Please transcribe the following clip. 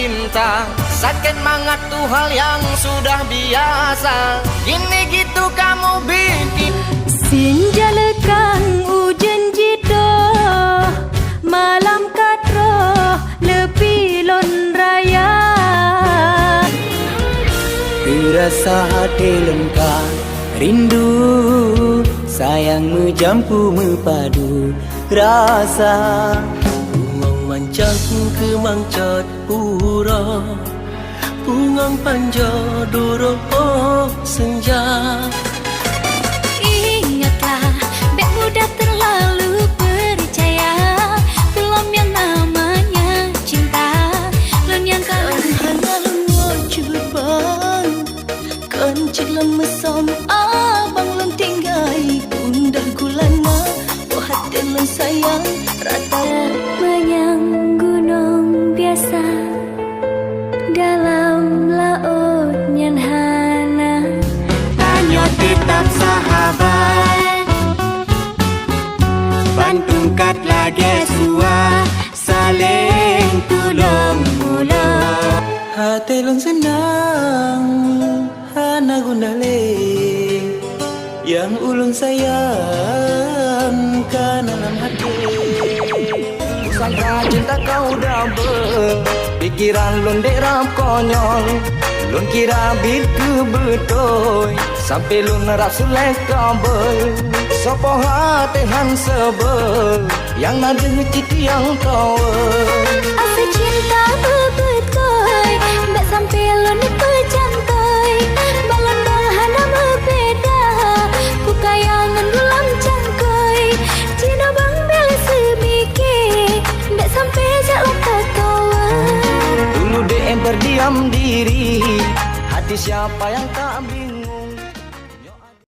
cinta. Sakit mangat tuh hal yang sudah biasa. Gini gitu kamu bikin. Sinjalakan ujen jidoh, malam kadroh lebih lon raya. Terasa hati lengkap rindu, sayang menjampu mepadu rasa. Bungang mancaku kemangcat pura, bungang panja doro senja. Ingatlah, bek muda terlalu percaya belum yang namanya cinta. Lon yang kan hanya wujud bang, kan ciklan mesom abang lon tinggai gundah gulana. Oh hati lon sayang rata menyang gunung biasa dalam laut nyan hana. Hanya tetap sahabat, bantungkat lagi sua, saling tolong mulung. Hati lon senang, hana gundale, yang ulun sayang kan dalam hati. Sangka cinta kau double, pikiran lon derap konyol. Lon kira bil ke betul, sampai lon rap selek kabel. Sopo hati han sebel, yang nada citi yang tahu. Asa cinta bebet koi, mbak sampai lon dipejan koi. Balon bahana berbeda, ku kayangan gulam cangkoi. Cina bang beli semikir, mbak sampai jak lupa kawan. Dulu DM berdiam diri, hati siapa yang tak bingung.